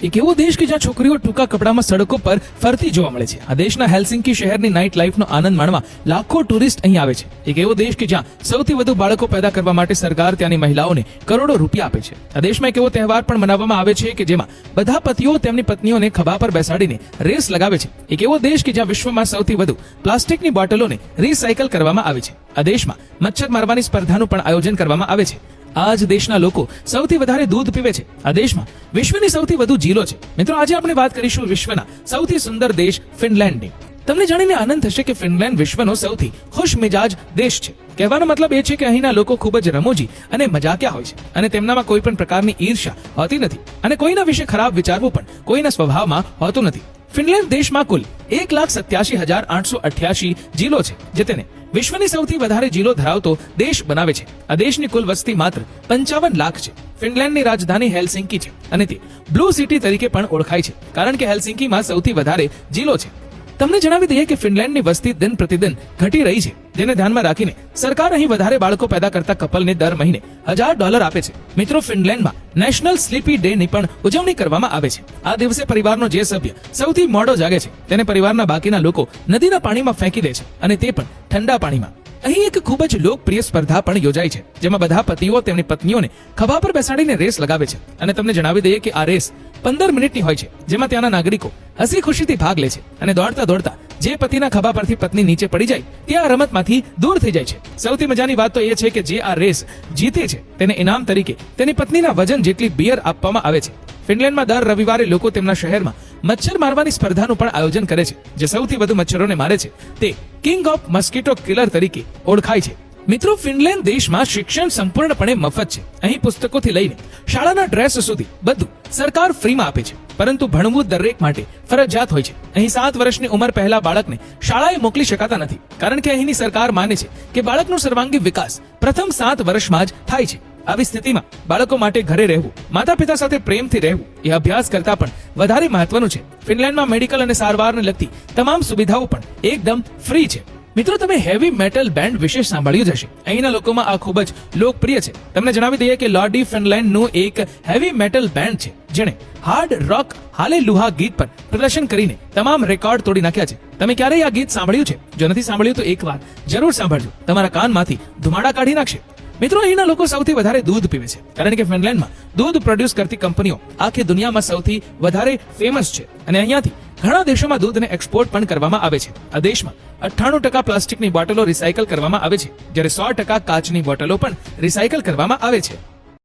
એક એવો દેશ કે જ્યાં છોકરીઓ ટૂંકા કપડામાં સડકો પર ફરતી જોવા મળે છે. આ દેશના હેલ્સિંકી શહેરની નાઇટ લાઇફનો આનંદ માણવા લાખો ટુરિસ્ટ અહીં આવે છે. એક એવો દેશ કે જ્યાં સૌથી વધુ બાળકો પેદા કરવા માટે સરકાર ત્યાંની મહિલાઓને કરોડો રૂપિયા આપે છે. આ દેશમાં એક એવો તહેવાર પણ મનાવવામાં આવે છે કે જેમાં બધા પતિઓ તેમની પત્નીઓને ખભા પર બેસાડીને રેસ લગાવે છે. એક એવો દેશ કે જ્યાં વિશ્વમાં સૌથી વધુ પ્લાસ્ટિકની બોટલોને રિસાયકલ કરવામાં આવે છે. આ દેશમાં મચ્છર મારવાની સ્પર્ધાનું પણ આયોજન કરવામાં આવે છે. આ જ દેશના લોકો સૌથી વધારે દૂધ પીવે છે. આ દેશમાં વિશ્વની સૌથી વધુ ઝીલો છે. મિત્રો, આજે આપણે વાત કરીશું વિશ્વના સૌથી સુંદર દેશ ફિનલેન્ડની. તમને જાણીને આનંદ થશે કે ફિનલેન્ડ વિશ્વનો સૌથી ખુશમિજાજ દેશ છે. કહેવાનો મતલબ એ છે કે અહીંના લોકો ખૂબ જ રમૂજી અને મજાકિયા હોય છે અને તેમનામાં કોઈ પણ પ્રકારની ઈર્ષ્યા હોતી નથી અને કોઈના વિશે ખરાબ વિચારવું પણ કોઈના સ્વભાવમાં હોતું નથી. ફિનલેન્ડ દેશમાં કુલ 1,87,888 ઝીલો છે, જે તેને વિશ્વની સૌથી વધારે ઝીલો ધરાવતો દેશ બનાવે છે. આ દેશની કુલ વસ્તી માત્ર 55 લાખ છે. ફિનલેન્ડની રાજધાની હેલ્સિંકી છે અને તે બ્લુ સિટી તરીકે પણ ઓળખાય છે કારણ કે હેલ્સિંકીમાં સૌથી વધારે ઝીલો છે. તમને જણાવી દઈએ કે ફિનલેન્ડની વસ્તી દિન પ્રતિદિન ઘટી રહી છે, જેને ધ્યાનમાં રાખીને સરકાર અહીં વધારે બાળકો પેદા કરતા કપલને દર મહિને $1,000 આપે છે. મિત્રો, ફિનલેન્ડમાં નેશનલ સ્લીપી ડે ની પણ ઉજવણી કરવામાં આવે છે. આ દિવસે પરિવારનો જે સભ્ય સૌથી મોડો જાગે છે તેને પરિવારના બાકીના લોકો નદીના પાણીમાં ફેંકી દે છે અને તે પણ ઠંડા પાણીમાં. અહીં એક ખૂબ જ લોકપ્રિય સ્પર્ધા પણ યોજાય છે, જેમાં બધા પતિઓ તેમની પત્નીઓને ખભા પર બેસાડીને રેસ લગાવે છે. અને તમને જણાવી દઈએ કે આ રેસ 15 મિનિટની હોય છે, જેમાં ત્યાંના નાગરિકો હસી ખુશીથી ભાગ લે છે અને દોડતા દોડતા જે પતિના ખભા પરથી પત્ની નીચે પડી જાય તે આ રમતમાંથી દૂર થઈ જાય છે. સૌથી મજાની વાત તો એ છે કે જે આ રેસ જીતે છે તેને ઇનામ તરીકે તેની પત્નીના વજન જેટલી બિયર આપવામાં આવે છે. ફિનલેન્ડમાં દર રવિવારે લોકો તેમના શહેરમાં મચ્છર મારવાની સ્પર્ધાનું પણ આયોજન કરે છે. જે સૌથી વધુ મચ્છરોને મારે છે તે કિંગ ઓફ મસ્કીટો કિલર તરીકે ઓળખાય છે. મિત્રો, ફિનલેન્ડ દેશમાં શિક્ષણ સંપૂર્ણપણે મફત છે. અહીં પુસ્તકોથી લઈને શાળાના ડ્રેસ સુધી બધું સરકાર ફ્રીમાં આપે છે, પરંતુ ભણવું દરેક માટે ફરજિયાત હોય છે. અહીં 7 વર્ષની ઉંમર પહેલા બાળકને શાળાએ મોકલી શકાતા નથી કારણ કે અહીંની સરકાર માને છે કે બાળકનો સર્વાંગી વિકાસ પ્રથમ 7 વર્ષમાં જ થાય છે. આવી સ્થિતિમાં બાળકો માટે ઘરે રહેવું, માતા પિતા સાથે પ્રેમથી રહેવું એ અભ્યાસ કરતા પણ વધારે મહત્વનું છે. ફિનલેન્ડમાં મેડિકલ અને સારવારને લગતી તમામ સુવિધાઓ પણ એકદમ ફ્રી છે. મિત્રો, તમે હેવી મેટલ બેન્ડ વિશે સાંભળ્યું જ હશે. અહીંના લોકોમાં આ ખૂબ જ લોકપ્રિય છે. તમને જણાવી દઈએ કે લોડી ફિનલેન્ડનું એક હેવી મેટલ બેન્ડ છે, જેણે હાર્ડ રોક હાલેલુહા ગીત પર પ્રદર્શન કરીને તમામ રેકોર્ડ તોડી નાખ્યા છે. તમે ક્યારેય આ ગીત સાંભળ્યું છે? જો નથી સાંભળ્યું તો એકવાર જરૂર સાંભળજો, તમારા કાનમાંથી ધુમાડા કાઢી નાખશે. મિત્રો, અહીંના લોકો સૌથી વધારે દૂધ પીવે છે કારણ કે ફિનલેન્ડમાં દૂધ પ્રોડ્યુસ કરતી કંપનીઓ આખી દુનિયામાં સૌથી વધારે ફેમસ છે અને અહીંયાથી ઘણા દેશોમાં દૂધને એક્સપોર્ટ પણ કરવામાં આવે છે. આ દેશમાં 98% પ્લાસ્ટિકની બોટલો રિસાયકલ કરવામાં આવે છે, જ્યારે 100% કાચની બોટલો પણ રિસાયકલ કરવામાં આવે છે.